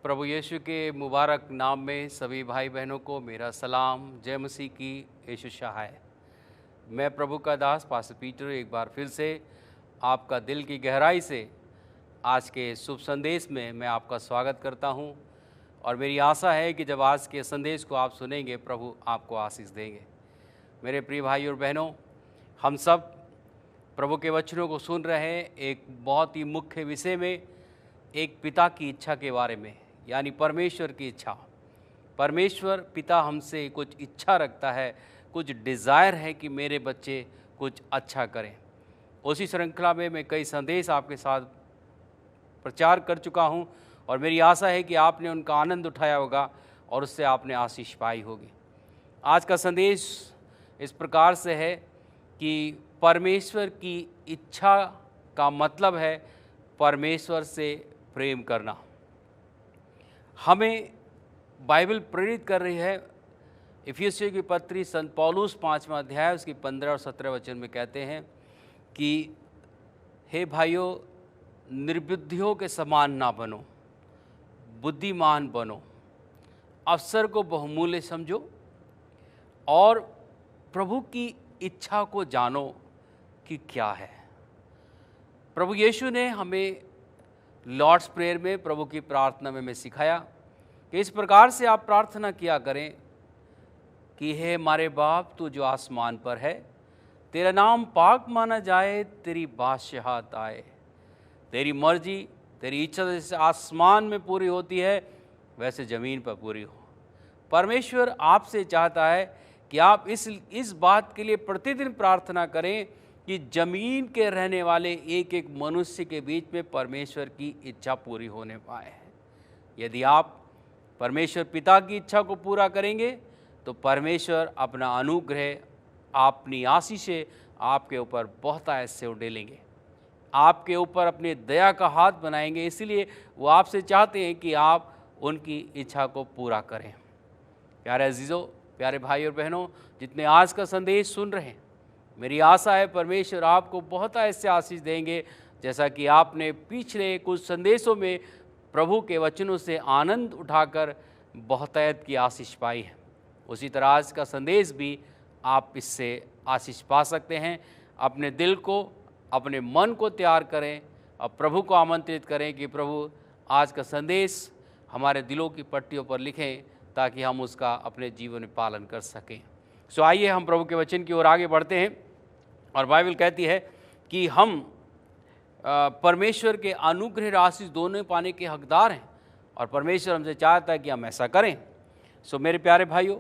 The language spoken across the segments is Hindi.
प्रभु यीशु के मुबारक नाम में सभी भाई बहनों को मेरा सलाम। जय मसीह की यीशु सहाय। मैं प्रभु का दास पास्टर पीटर एक बार फिर से आपका दिल की गहराई से आज के शुभ संदेश में मैं आपका स्वागत करता हूं और मेरी आशा है कि जब आज के संदेश को आप सुनेंगे प्रभु आपको आशीष देंगे। मेरे प्रिय भाई और बहनों, हम सब प्रभु के वचनों को सुन रहे हैं एक बहुत ही मुख्य विषय में, एक पिता की इच्छा के बारे में, यानी परमेश्वर की इच्छा। परमेश्वर पिता हमसे कुछ इच्छा रखता है, कुछ डिज़ायर है कि मेरे बच्चे कुछ अच्छा करें। उसी श्रृंखला में मैं कई संदेश आपके साथ प्रचार कर चुका हूं और मेरी आशा है कि आपने उनका आनंद उठाया होगा और उससे आपने आशीष पाई होगी। आज का संदेश इस प्रकार से है कि परमेश्वर की इच्छा का मतलब है परमेश्वर से प्रेम करना। हमें बाइबल प्रेरित कर रही है। इफिसियों की पत्री संत पौलुस 5वां अध्याय उसकी 15 और 17 वचन में कहते हैं कि हे भाइयों, निर्बुद्धियों के समान ना बनो, बुद्धिमान बनो, अवसर को बहुमूल्य समझो और प्रभु की इच्छा को जानो कि क्या है। प्रभु यीशु ने हमें लॉर्ड्स प्रेयर में, प्रभु की प्रार्थना में सिखाया कि इस प्रकार से आप प्रार्थना किया करें कि हे हमारे बाप, तू जो आसमान पर है, तेरा नाम पाक माना जाए, तेरी बादशाहत आए, तेरी मर्जी, तेरी इच्छा जैसे आसमान में पूरी होती है वैसे ज़मीन पर पूरी हो। परमेश्वर आपसे चाहता है कि आप इस बात के लिए प्रतिदिन प्रार्थना करें कि ज़मीन के रहने वाले एक एक मनुष्य के बीच में परमेश्वर की इच्छा पूरी होने पाए। यदि आप परमेश्वर पिता की इच्छा को पूरा करेंगे तो परमेश्वर अपना अनुग्रह, अपनी आशीषें आपके ऊपर बहुत ऐसे उड़ेलेंगे, आपके ऊपर अपने दया का हाथ बनाएंगे। इसलिए वो आपसे चाहते हैं कि आप उनकी इच्छा को पूरा करें। प्यारे अजीज़ों, प्यारे भाई और बहनों, जितने आज का संदेश सुन रहे हैं, मेरी आशा है परमेश्वर आपको बहुत ऐसे आशीष देंगे जैसा कि आपने पिछले कुछ संदेशों में प्रभु के वचनों से आनंद उठाकर बहुतायत की आशीष पाई है। उसी तरह आज का संदेश भी आप इससे आशीष पा सकते हैं। अपने दिल को, अपने मन को तैयार करें और प्रभु को आमंत्रित करें कि प्रभु आज का संदेश हमारे दिलों की पट्टियों पर लिखें ताकि हम उसका अपने जीवन में पालन कर सकें। सो आइए हम प्रभु के वचन की ओर आगे बढ़ते हैं और बाइबल कहती है कि हम परमेश्वर के अनुग्रह राशि दोनों पाने के हकदार हैं और परमेश्वर हमसे चाहता है कि हम ऐसा करें। सो मेरे प्यारे भाइयों,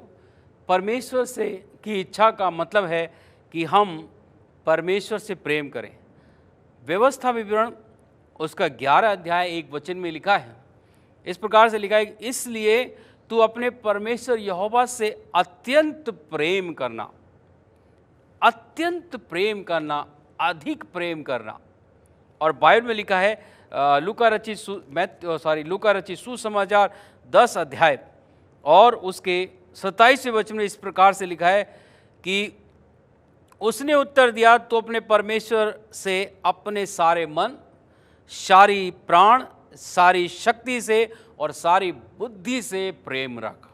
परमेश्वर से की इच्छा का मतलब है कि हम परमेश्वर से प्रेम करें। व्यवस्था विवरण उसका 11 अध्याय 1 वचन में लिखा है, इस प्रकार से लिखा है, इसलिए तू अपने परमेश्वर यहोवा से अत्यंत प्रेम करना, अत्यंत प्रेम करना, अधिक प्रेम करना। और बाइबल में लिखा है लूका रचित सुसमाचार 10 अध्याय और उसके 27वें वचन में इस प्रकार से लिखा है कि उसने उत्तर दिया, तो अपने परमेश्वर से अपने सारे मन, सारी प्राण, सारी शक्ति से और सारी बुद्धि से प्रेम रख।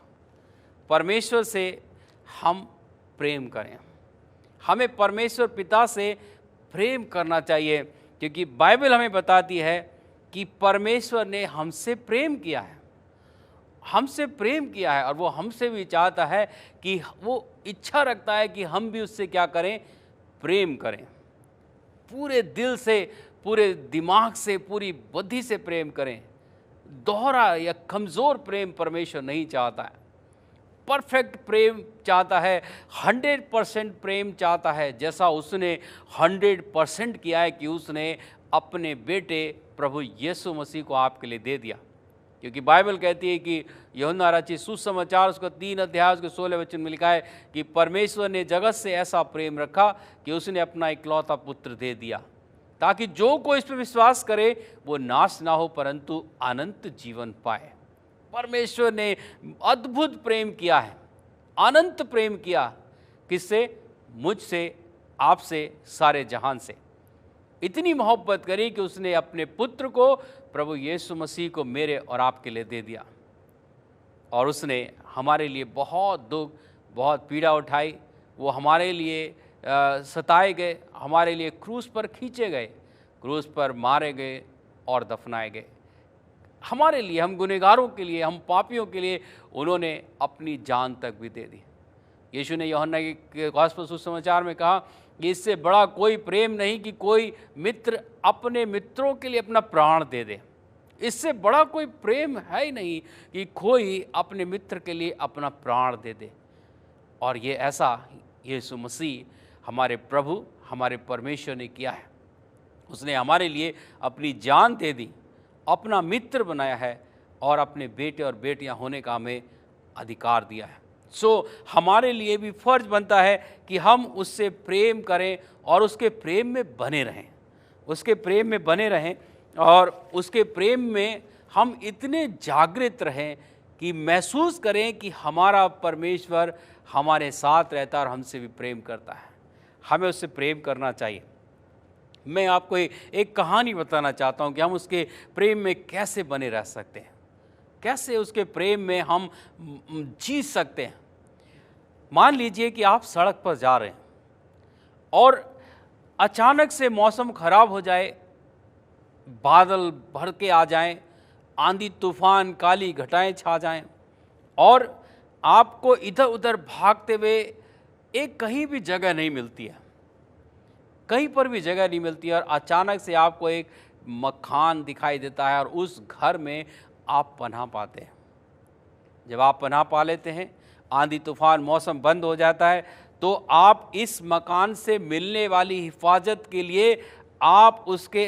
परमेश्वर से हम प्रेम करें। हमें परमेश्वर पिता से प्रेम करना चाहिए क्योंकि बाइबल हमें बताती है कि परमेश्वर ने हमसे प्रेम किया है, हमसे प्रेम किया है और वो हमसे भी चाहता है कि वो इच्छा रखता है कि हम भी उससे क्या करें, प्रेम करें। पूरे दिल से, पूरे दिमाग से, पूरी बुद्धि से प्रेम करें। दोहरा या कमज़ोर प्रेम परमेश्वर नहीं चाहता है। परफेक्ट प्रेम चाहता है, 100% प्रेम चाहता है, जैसा उसने 100% किया है कि उसने अपने बेटे प्रभु यीशु मसीह को आपके लिए दे दिया। क्योंकि बाइबल कहती है कि यूहन्ना रचित सुसमाचार उसका 3 अध्याय उसके 16 वचन में लिखा है कि परमेश्वर ने जगत से ऐसा प्रेम रखा कि उसने अपना इकलौता पुत्र दे दिया ताकि जो कोई इस पर विश्वास करे वो नाश ना हो परंतु अनंत जीवन पाए। परमेश्वर ने अद्भुत प्रेम किया है, अनंत प्रेम किया। किससे? मुझसे, आपसे, सारे जहान से। इतनी मोहब्बत करी कि उसने अपने पुत्र को, प्रभु यीशु मसीह को मेरे और आपके लिए दे दिया। और उसने हमारे लिए बहुत दुख, बहुत पीड़ा उठाई। वो हमारे लिए सताए गए, हमारे लिए क्रूस पर खींचे गए, क्रूस पर मारे गए और दफनाए गए। हमारे लिए, हम गुनहगारों के लिए, हम पापियों के लिए उन्होंने अपनी जान तक भी दे दी। यीशु ने यूहन्ना के गोस्पेल सुसमाचार में कहा कि इससे बड़ा कोई प्रेम नहीं कि कोई मित्र अपने मित्रों के लिए अपना प्राण दे दे। इससे बड़ा कोई प्रेम है ही नहीं कि कोई अपने मित्र के लिए अपना प्राण दे दे। और ये ऐसा यीशु मसीह हमारे प्रभु, हमारे परमेश्वर ने किया है। उसने हमारे लिए अपनी जान दे दी, अपना मित्र बनाया है और अपने बेटे और बेटियां होने का हमें अधिकार दिया है। हमारे लिए भी फर्ज बनता है कि हम उससे प्रेम करें और उसके प्रेम में बने रहें, उसके प्रेम में बने रहें और उसके प्रेम में हम इतने जागृत रहें कि महसूस करें कि हमारा परमेश्वर हमारे साथ रहता है और हमसे भी प्रेम करता है। हमें उससे प्रेम करना चाहिए। मैं आपको एक कहानी बताना चाहता हूँ कि हम उसके प्रेम में कैसे बने रह सकते हैं, कैसे उसके प्रेम में हम जी सकते हैं। मान लीजिए कि आप सड़क पर जा रहे हैं और अचानक से मौसम खराब हो जाए, बादल भर के आ जाएं, आंधी तूफान, काली घटाएं छा जाएं और आपको इधर उधर भागते हुए एक कहीं भी जगह नहीं मिलती है, कहीं पर भी जगह नहीं मिलती है और अचानक से आपको एक मकान दिखाई देता है और उस घर में आप पनाह पाते हैं। जब आप पनाह पा लेते हैं, आंधी तूफान, मौसम बंद हो जाता है, तो आप इस मकान से मिलने वाली हिफाजत के लिए आप उसके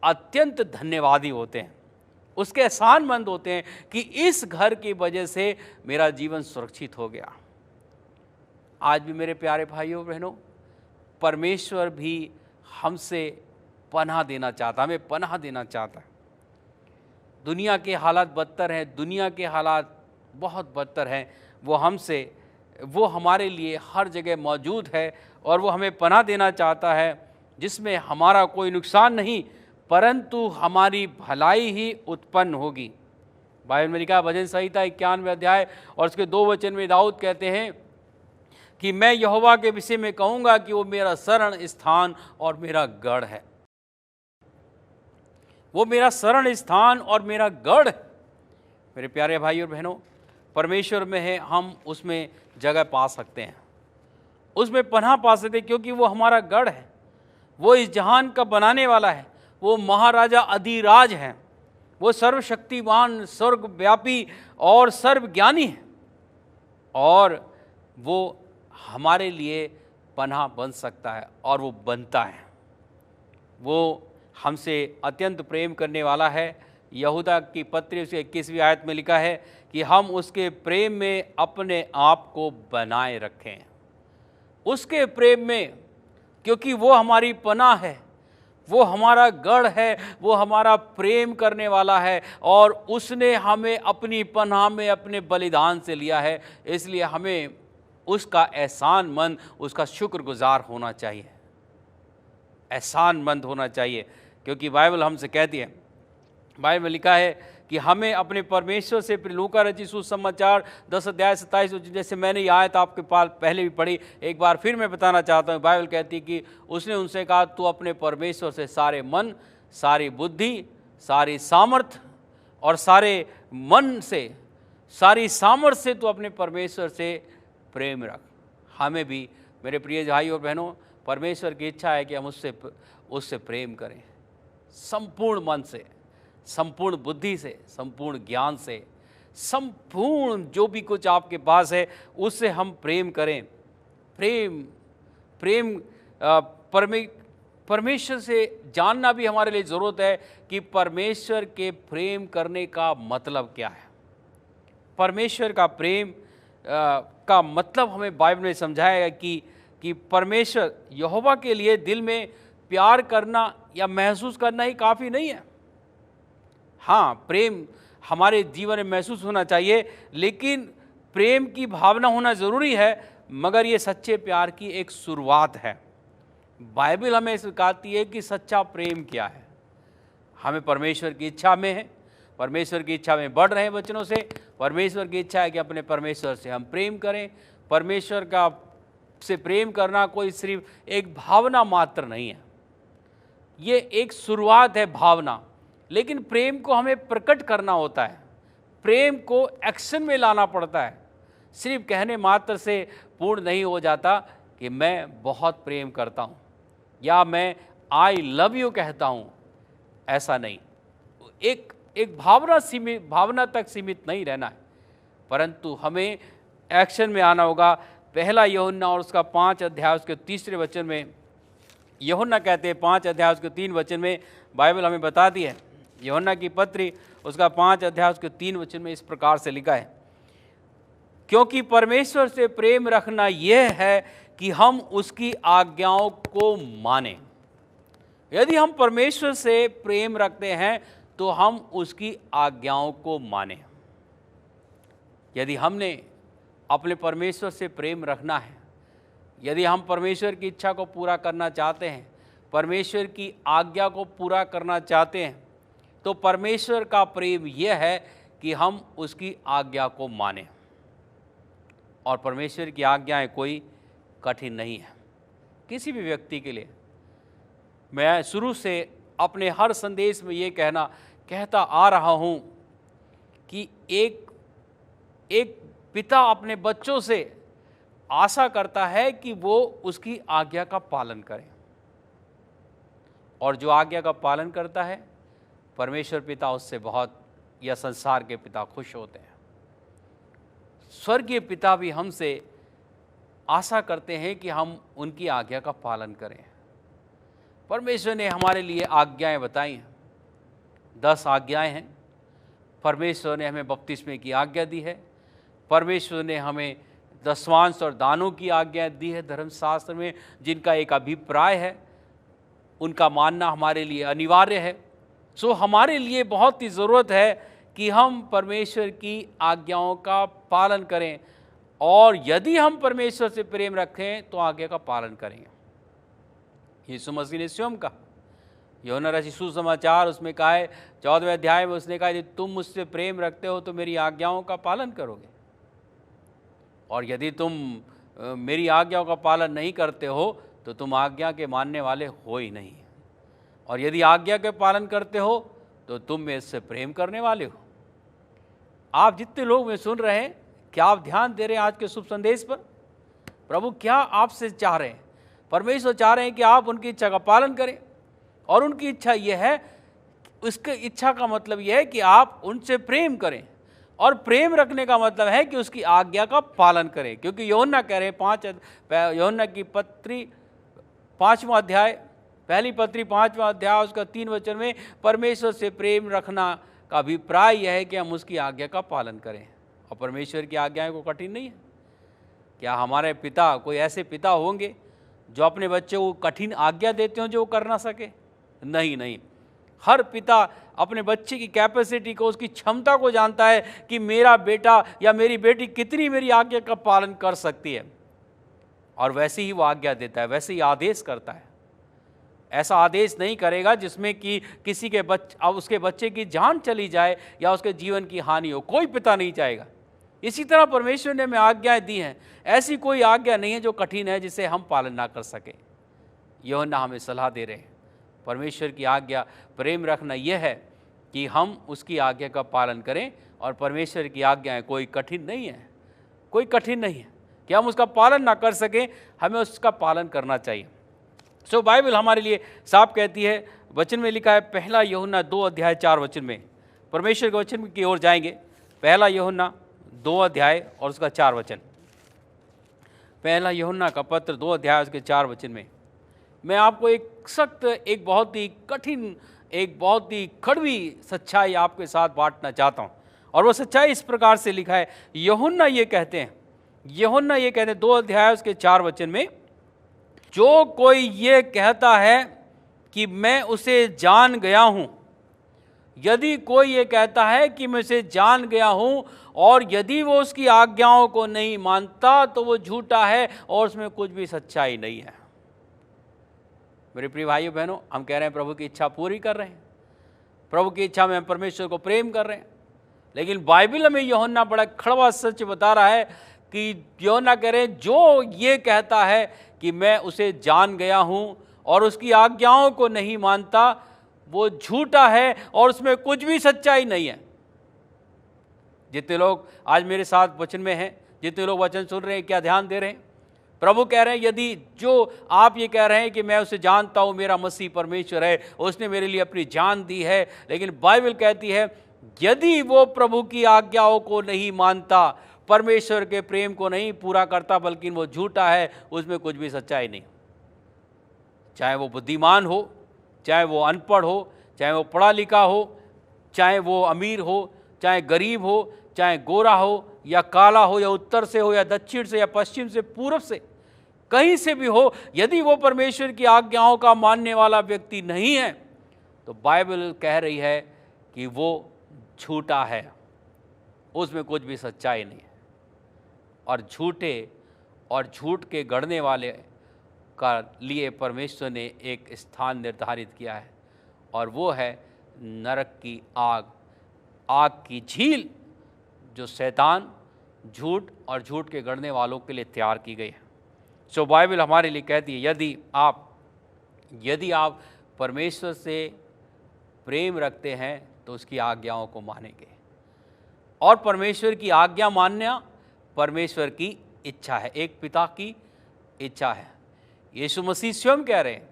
अत्यंत धन्यवादी होते हैं, उसके एहसानमंद होते हैं कि इस घर की वजह से मेरा जीवन सुरक्षित हो गया। आज भी मेरे प्यारे भाइयों बहनों, परमेश्वर भी हमसे पनाह देना चाहता, हमें पनाह देना चाहता है। दुनिया के हालात बदतर हैं, दुनिया के हालात बहुत बदतर हैं। वो हमारे लिए हर जगह मौजूद है और वो हमें पनाह देना चाहता है जिसमें हमारा कोई नुकसान नहीं परंतु हमारी भलाई ही उत्पन्न होगी। बाइबल में लिखा है, भजन संहिता 91 अध्याय और उसके 2 वचन में दाऊद कहते हैं कि मैं यहोवा के विषय में कहूँगा कि वो मेरा शरण स्थान और मेरा गढ़ है। वो मेरा शरण स्थान और मेरा गढ़ है। मेरे प्यारे भाइयों और बहनों, परमेश्वर में है, हम उसमें जगह पा सकते हैं, उसमें पनाह पा सकते हैं क्योंकि वो हमारा गढ़ है। वो इस जहान का बनाने वाला है, वो महाराजा अधिराज है, वो सर्वशक्तिमान, सर्वव्यापी और सर्वज्ञानी है और वो हमारे लिए पनाह बन सकता है और वो बनता है। वो हमसे अत्यंत प्रेम करने वाला है। यहूदा की पत्री उसके 21वीं आयत में लिखा है कि हम उसके प्रेम में अपने आप को बनाए रखें, उसके प्रेम में, क्योंकि वो हमारी पनाह है, वो हमारा गढ़ है, वो हमारा प्रेम करने वाला है और उसने हमें अपनी पनाह में अपने बलिदान से लिया है। इसलिए हमें उसका एहसानमंद, उसका शुक्रगुजार होना चाहिए, एहसानमंद होना चाहिए। क्योंकि बाइबल हमसे कहती है, बाइबल में लिखा है कि हमें अपने परमेश्वर से, लूका रचित सुसमाचार 10 अध्याय 27, जैसे मैंने ये आयत आपके पास पहले भी पढ़ी, एक बार फिर मैं बताना चाहता हूँ। बाइबल कहती है कि उसने उनसे कहा, तू अपने परमेश्वर से सारे मन, सारी बुद्धि, सारी सामर्थ और सारे मन से, सारी सामर्थ से तू अपने परमेश्वर से प्रेम रख। हमें भी मेरे प्रिय भाइयों और बहनों, परमेश्वर की इच्छा है कि हम उससे प्रेम करें, संपूर्ण मन से, संपूर्ण बुद्धि से, संपूर्ण ज्ञान से, संपूर्ण जो भी कुछ आपके पास है उससे हम प्रेम करें। प्रेम परमेश्वर से जानना भी हमारे लिए ज़रूरत है कि परमेश्वर के प्रेम करने का मतलब क्या है। परमेश्वर का प्रेम का मतलब हमें बाइबल में समझाया है कि परमेश्वर यहोवा के लिए दिल में प्यार करना या महसूस करना ही काफ़ी नहीं है। हाँ, प्रेम हमारे जीवन में महसूस होना चाहिए, लेकिन प्रेम की भावना होना ज़रूरी है, मगर ये सच्चे प्यार की एक शुरुआत है। बाइबल हमें सिखाती है कि सच्चा प्रेम क्या है। हमें परमेश्वर की इच्छा में है, परमेश्वर की इच्छा में बढ़ रहे हैं वचनों से। परमेश्वर की इच्छा है कि अपने परमेश्वर से हम प्रेम करें। परमेश्वर का से प्रेम करना कोई सिर्फ एक भावना मात्र नहीं है, ये एक शुरुआत है भावना, लेकिन प्रेम को हमें प्रकट करना होता है, प्रेम को एक्शन में लाना पड़ता है। सिर्फ कहने मात्र से पूर्ण नहीं हो जाता कि मैं बहुत प्रेम करता हूँ या मैं आई लव यू कहता हूँ, ऐसा नहीं। एक भावना तक सीमित नहीं रहना है, परंतु हमें एक्शन में आना होगा। पहला यूहन्ना और उसका 5 अध्याय उसके 3 वचन में यूहन्ना कहते हैं, 5 अध्याय उसके 3 वचन में बाइबल हमें बताती है। यूहन्ना की पत्री उसका 5 अध्याय उसके 3 वचन में इस प्रकार से लिखा है, क्योंकि परमेश्वर से प्रेम रखना यह है कि हम उसकी आज्ञाओं को मानें। यदि हम परमेश्वर से प्रेम रखते हैं तो हम उसकी आज्ञाओं को मानें। यदि हमने अपने परमेश्वर से प्रेम रखना है, यदि हम परमेश्वर की इच्छा को पूरा करना चाहते हैं, परमेश्वर की आज्ञा को पूरा करना चाहते हैं, तो परमेश्वर का प्रेम यह है कि हम उसकी आज्ञा को मानें। और परमेश्वर की आज्ञाएं कोई कठिन नहीं है किसी भी व्यक्ति के लिए। मैं शुरू से अपने हर संदेश में ये कहता आ रहा हूँ कि एक पिता अपने बच्चों से आशा करता है कि वो उसकी आज्ञा का पालन करें, और जो आज्ञा का पालन करता है परमेश्वर पिता उससे बहुत, या संसार के पिता खुश होते हैं। स्वर्गीय पिता भी हमसे आशा करते हैं कि हम उनकी आज्ञा का पालन करें। परमेश्वर ने हमारे लिए आज्ञाएं बताई हैं, 10 आज्ञाएं हैं। परमेश्वर ने हमें बपतिस्मे की आज्ञा दी है, परमेश्वर ने हमें दशमांश और दानों की आज्ञा दी है धर्मशास्त्र में, जिनका एक अभिप्राय है, उनका मानना हमारे लिए अनिवार्य है। सो हमारे लिए बहुत ही ज़रूरत है कि हम परमेश्वर की आज्ञाओं का पालन करें, और यदि हम परमेश्वर से प्रेम रखें तो आज्ञा का पालन करेंगे। यीशु मसीह ने स्वयं कहा, यूहन्ना रचित सुसमाचार उसमें कहा है 14वें अध्याय में, उसने कहा यदि तुम मुझसे प्रेम रखते हो तो मेरी आज्ञाओं का पालन करोगे, और यदि तुम मेरी आज्ञाओं का पालन नहीं करते हो तो तुम आज्ञा के मानने वाले हो ही नहीं, और यदि आज्ञा के पालन करते हो तो तुम मेरे से प्रेम करने वाले हो। आप जितने लोग में सुन रहे हैं, क्या आप ध्यान दे रहे हैं आज के शुभ संदेश पर? प्रभु क्या आपसे चाह रहे हैं? परमेश्वर चाह रहे हैं कि आप उनकी इच्छा का पालन करें, और उनकी इच्छा यह है, उसकी इच्छा का मतलब यह है कि आप उनसे प्रेम करें, और प्रेम रखने का मतलब है कि उसकी आज्ञा का पालन करें। क्योंकि यूहन्ना कह रहे हैं, यूहन्ना की पत्री 5वां अध्याय, पहली पत्री 5वां अध्याय उसका 3 वचन में, परमेश्वर से प्रेम रखना का अभिप्राय यह है कि हम उसकी आज्ञा का पालन करें। और परमेश्वर की आज्ञाएं को कठिन नहीं है। क्या हमारे पिता, कोई ऐसे पिता होंगे जो अपने बच्चे को कठिन आज्ञा देते हो जो वो कर ना सके? नहीं। हर पिता अपने बच्चे की कैपेसिटी को, उसकी क्षमता को जानता है कि मेरा बेटा या मेरी बेटी कितनी मेरी आज्ञा का पालन कर सकती है, और वैसे ही वो आज्ञा देता है, वैसे ही आदेश करता है। ऐसा आदेश नहीं करेगा जिसमें कि किसी के उसके बच्चे की जान चली जाए या उसके जीवन की हानि हो। कोई पिता नहीं चाहेगा। इसी तरह परमेश्वर ने हमें आज्ञाएं दी हैं, ऐसी कोई आज्ञा नहीं है जो कठिन है जिसे हम पालन ना कर सके। यूहन्ना हमें सलाह दे रहे हैं, परमेश्वर की आज्ञा प्रेम रखना यह है कि हम उसकी आज्ञा का पालन करें, और परमेश्वर की आज्ञाएं कोई कठिन नहीं है, कोई कठिन नहीं है कि हम उसका पालन ना कर सकें, हमें उसका पालन करना चाहिए। सो बाइबल हमारे लिए साफ कहती है, वचन में लिखा है, पहला यूहन्ना 2 अध्याय 4 वचन में, परमेश्वर के वचन की ओर जाएंगे। पहला यूहन्ना 2 अध्याय और उसका 4 वचन, पहला यूहन्ना का पत्र 2 अध्याय उसके 4 वचन में मैं आपको एक बहुत ही कठिन, एक बहुत ही कड़वी सच्चाई आपके साथ बांटना चाहता हूँ। और वो सच्चाई इस प्रकार से लिखा है, यूहन्ना ये कहते हैं 2 अध्याय उसके 4 वचन में, जो कोई ये कहता है कि मैं उसे जान गया हूँ, यदि कोई ये कहता है कि मैं उसे जान गया हूँ और यदि वो उसकी आज्ञाओं को नहीं मानता तो वो झूठा है और उसमें कुछ भी सच्चाई नहीं है। मेरे प्रिय भाइयों बहनों, हम कह रहे हैं प्रभु की इच्छा पूरी कर रहे हैं, प्रभु की इच्छा में हम परमेश्वर को प्रेम कर रहे हैं, लेकिन बाइबल में यूहन्ना बड़ा कड़वा सच बता रहा है कि यूहन्ना कह रहे हैं जो ये कहता है कि मैं उसे जान गया हूँ और उसकी आज्ञाओं को नहीं मानता, वो झूठा है और उसमें कुछ भी सच्चाई नहीं है। जितने लोग आज मेरे साथ वचन में हैं, जितने लोग वचन सुन रहे हैं, क्या ध्यान दे रहे हैं? प्रभु कह रहे हैं यदि जो आप ये कह रहे हैं कि मैं उसे जानता हूँ, मेरा मसीह परमेश्वर है, उसने मेरे लिए अपनी जान दी है, लेकिन बाइबल कहती है यदि वो प्रभु की आज्ञाओं को नहीं मानता, परमेश्वर के प्रेम को नहीं पूरा करता, बल्कि वो झूठा है, उसमें कुछ भी सच्चाई नहीं। चाहे वो बुद्धिमान हो, चाहे वो अनपढ़ हो, चाहे वो पढ़ा लिखा हो, चाहे वो अमीर हो, चाहे गरीब हो, चाहे गोरा हो या काला हो, या उत्तर से हो या दक्षिण से या पश्चिम से पूर्व से, कहीं से भी हो, यदि वो परमेश्वर की आज्ञाओं का मानने वाला व्यक्ति नहीं है, तो बाइबल कह रही है कि वो झूठा है, उसमें कुछ भी सच्चाई नहीं है। और झूठे और झूठ के गढ़ने वाले का लिए परमेश्वर ने एक स्थान निर्धारित किया है, और वो है नरक की आग, आग की झील, जो शैतान, झूठ और झूठ के गढ़ने वालों के लिए तैयार की गई है। सो बाइबल हमारे लिए कहती है यदि आप परमेश्वर से प्रेम रखते हैं तो उसकी आज्ञाओं को मानेंगे, और परमेश्वर की आज्ञा मानना परमेश्वर की इच्छा है, एक पिता की इच्छा है। यीशु मसीह स्वयं कह रहे हैं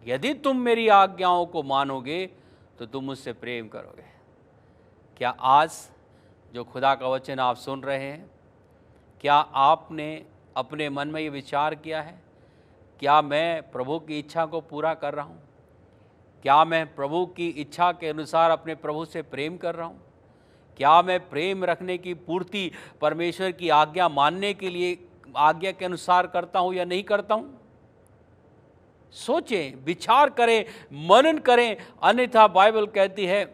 यदि तुम मेरी आज्ञाओं को मानोगे तो तुम मुझसे प्रेम करोगे। क्या आज जो खुदा का वचन आप सुन रहे हैं, क्या आपने अपने मन में ये विचार किया है, क्या मैं प्रभु की इच्छा को पूरा कर रहा हूँ? क्या मैं प्रभु की इच्छा के अनुसार अपने प्रभु से प्रेम कर रहा हूँ? क्या मैं प्रेम रखने की पूर्ति परमेश्वर की आज्ञा मानने के लिए आज्ञा के अनुसार करता हूँ या नहीं करता हूँ? सोचें, विचार करें, मनन करें, अन्यथा बाइबल कहती है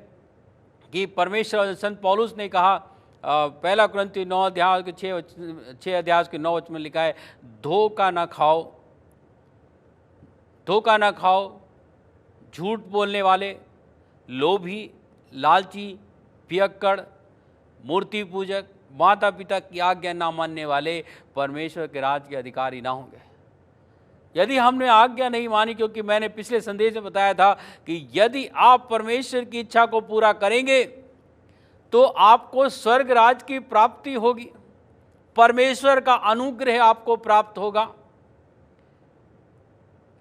कि परमेश्वर, संत पौलुस ने कहा, पहला कुरिन्थियों 9 अध्याय के 6 अध्याय के 9 वचन में लिखा है, धोखा ना खाओ, झूठ बोलने वाले, लोभी, लालची, पियक्कड़, मूर्ति पूजक, माता पिता की आज्ञा ना मानने वाले परमेश्वर के राज के अधिकारी ना होंगे। यदि हमने आज्ञा नहीं मानी, क्योंकि मैंने पिछले संदेश में बताया था कि यदि आप परमेश्वर की इच्छा को पूरा करेंगे तो आपको स्वर्ग राज की प्राप्ति होगी, परमेश्वर का अनुग्रह आपको प्राप्त होगा,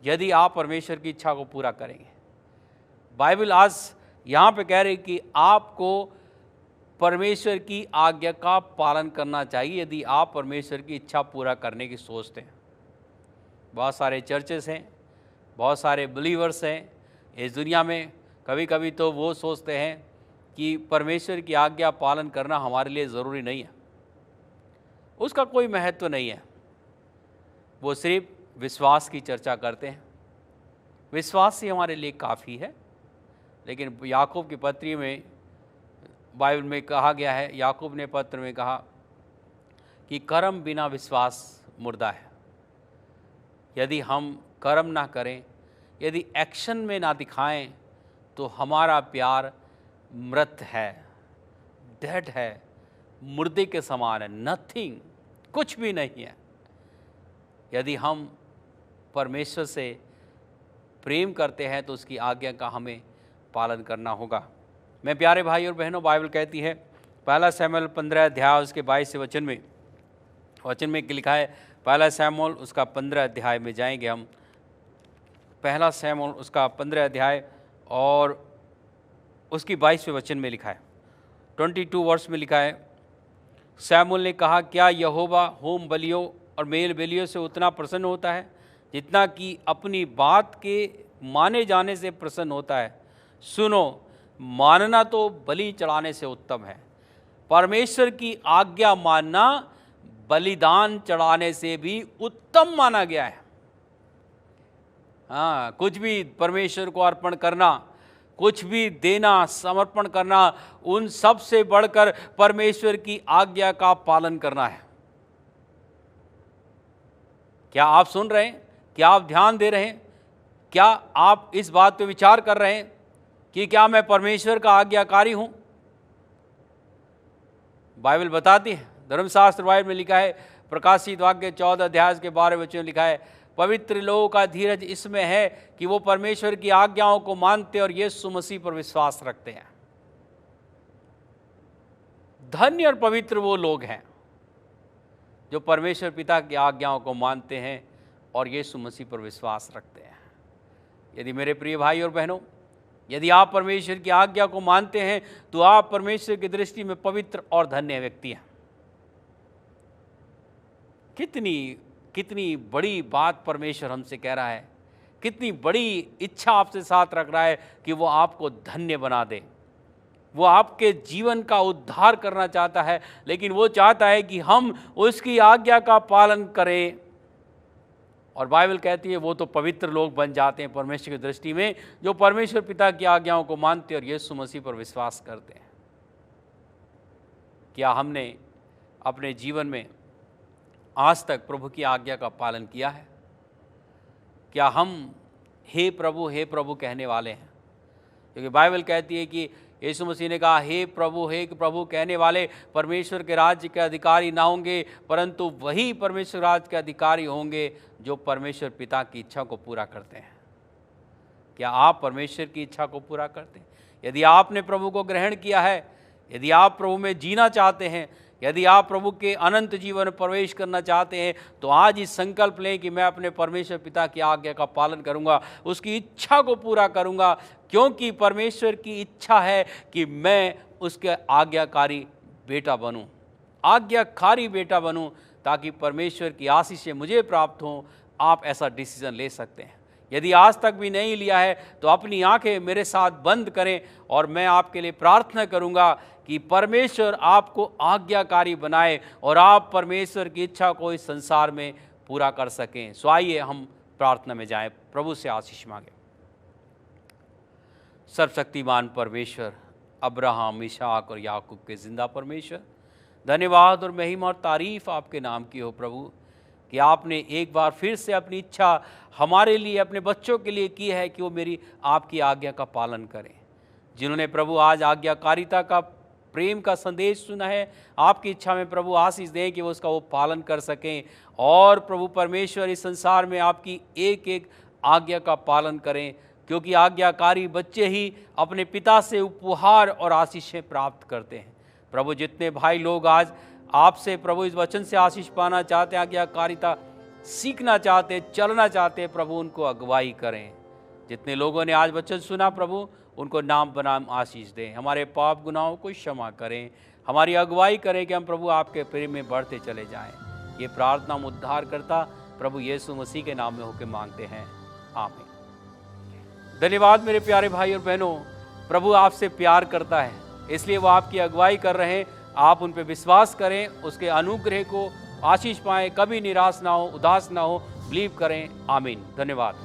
यदि आप परमेश्वर की इच्छा को पूरा करेंगे। बाइबल आज यहाँ पे कह रही कि आपको परमेश्वर की आज्ञा का पालन करना चाहिए यदि आप परमेश्वर की इच्छा पूरा करने की सोचते हैं। बहुत सारे चर्चेस हैं, बहुत सारे बिलीवर्स हैं इस दुनिया में। कभी कभी तो वो सोचते हैं कि परमेश्वर की आज्ञा पालन करना हमारे लिए ज़रूरी नहीं है, उसका कोई महत्व नहीं है। वो सिर्फ विश्वास की चर्चा करते हैं, विश्वास ही हमारे लिए काफ़ी है। लेकिन याकूब की पत्री में बाइबल में कहा गया है, याकूब ने पत्र में कहा कि कर्म बिना विश्वास मुर्दा है। यदि हम कर्म ना करें, यदि एक्शन में ना दिखाएं, तो हमारा प्यार मृत है, डेड है, मुर्दे के समान है, नथिंग, कुछ भी नहीं है। यदि हम परमेश्वर से प्रेम करते हैं तो उसकी आज्ञा का हमें पालन करना होगा। मैं प्यारे भाई और बहनों, बाइबल कहती है, पहला शमूएल 15 अध्याय उसके 22 वचन में लिखा है, पहला शमूएल उसका 15 अध्याय में जाएंगे हम। पहला शमूएल उसका 15 अध्याय और उसकी 22वें वचन में लिखा है, 22 वर्ष में लिखा है, शमूएल ने कहा, क्या यहोवा होम बलियों और मेल बलियों से उतना प्रसन्न होता है जितना कि अपनी बात के माने जाने से प्रसन्न होता है? सुनो, मानना तो बलि चढ़ाने से उत्तम है। परमेश्वर की आज्ञा मानना बलिदान चढ़ाने से भी उत्तम माना गया है। हाँ, कुछ भी परमेश्वर को अर्पण करना, कुछ भी देना, समर्पण करना, उन सब से बढ़कर परमेश्वर की आज्ञा का पालन करना है। क्या आप सुन रहे हैं? क्या आप ध्यान दे रहे हैं? क्या आप इस बात पे विचार कर रहे हैं कि क्या मैं परमेश्वर का आज्ञाकारी हूं? बाइबल बताती है, धर्मशास्त्र बाइबल में लिखा है, प्रकाशित वाक्य 14 अध्याय के 12 वचन में लिखा है, पवित्र लोगों का धीरज इसमें है कि वो परमेश्वर की आज्ञाओं को मानते और यीशु मसीह पर विश्वास रखते हैं। धन्य और पवित्र वो लोग हैं जो परमेश्वर पिता की आज्ञाओं को मानते हैं और यीशु मसीह पर विश्वास रखते हैं। यदि मेरे प्रिय भाई और बहनों, यदि आप परमेश्वर की आज्ञा को मानते हैं तो आप परमेश्वर की दृष्टि में पवित्र और धन्य व्यक्ति हैं। कितनी बड़ी बात परमेश्वर हमसे कह रहा है, कितनी बड़ी इच्छा आपसे साथ रख रहा है कि वो आपको धन्य बना दे। वो आपके जीवन का उद्धार करना चाहता है, लेकिन वो चाहता है कि हम उसकी आज्ञा का पालन करें। और बाइबल कहती है वो तो पवित्र लोग बन जाते हैं परमेश्वर की दृष्टि में, जो परमेश्वर पिता की आज्ञाओं को मानते और यीशु मसीह पर विश्वास करते हैं। क्या हमने अपने जीवन में आज तक प्रभु की आज्ञा का पालन किया है? क्या हम हे प्रभु कहने वाले हैं? क्योंकि बाइबल कहती है कि यीशु मसीह ने कहा, हे प्रभु कहने वाले परमेश्वर के राज्य के अधिकारी ना होंगे, परंतु वही परमेश्वर राज्य के अधिकारी होंगे जो परमेश्वर पिता की इच्छा को पूरा करते हैं। क्या आप परमेश्वर की इच्छा को पूरा करते हैं? यदि आपने प्रभु को ग्रहण किया है, यदि आप प्रभु में जीना चाहते हैं, यदि आप प्रभु के अनंत जीवन में प्रवेश करना चाहते हैं, तो आज इस संकल्प लें कि मैं अपने परमेश्वर पिता की आज्ञा का पालन करूंगा, उसकी इच्छा को पूरा करूंगा, क्योंकि परमेश्वर की इच्छा है कि मैं उसके आज्ञाकारी बेटा बनूं, आज्ञाकारी बेटा बनूं, ताकि परमेश्वर की आशीषें मुझे प्राप्त हों। आप ऐसा डिसीजन ले सकते हैं। यदि आज तक भी नहीं लिया है तो अपनी आंखें मेरे साथ बंद करें और मैं आपके लिए प्रार्थना करूंगा कि परमेश्वर आपको आज्ञाकारी बनाए और आप परमेश्वर की इच्छा को इस संसार में पूरा कर सकें। सो आइए हम प्रार्थना में जाएं, प्रभु से आशीष मांगें। सर्वशक्तिमान परमेश्वर, अब्राहम, इसहाक और याकूब के जिंदा परमेश्वर, धन्यवाद और महिमा और तारीफ आपके नाम की हो प्रभु, कि आपने एक बार फिर से अपनी इच्छा हमारे लिए, अपने बच्चों के लिए की है कि वो मेरी आपकी आज्ञा का पालन करें। जिन्होंने प्रभु आज आज्ञाकारिता का, प्रेम का संदेश सुना है, आपकी इच्छा में प्रभु आशीष दें कि वो उसका वो पालन कर सकें और प्रभु परमेश्वर इस संसार में आपकी एक एक आज्ञा का पालन करें, क्योंकि आज्ञाकारी बच्चे ही अपने पिता से उपहार और आशीषें प्राप्त करते हैं। प्रभु जितने भाई लोग आज आपसे प्रभु इस वचन से आशीष पाना चाहते हैं, आज्ञाकारिता सीखना चाहते हैं, चलना चाहते हैं, प्रभु उनको अगुवाई करें। जितने लोगों ने आज वचन सुना प्रभु, उनको नाम बनाम आशीष दें, हमारे पाप गुनाहों को क्षमा करें, हमारी अगुवाई करें कि हम प्रभु आपके प्रेम में बढ़ते चले जाएं। ये प्रार्थना हम उद्धार करता प्रभु यीशु मसीह के नाम में होकर मांगते हैं, आमीन। धन्यवाद मेरे प्यारे भाई और बहनों, प्रभु आपसे प्यार करता है, इसलिए वो आपकी अगुवाई कर रहे हैं। आप उन पर विश्वास करें, उसके अनुग्रह को आशीष पाएं, कभी निराश ना हो, उदास ना हो, बिलीव करें, आमीन। धन्यवाद।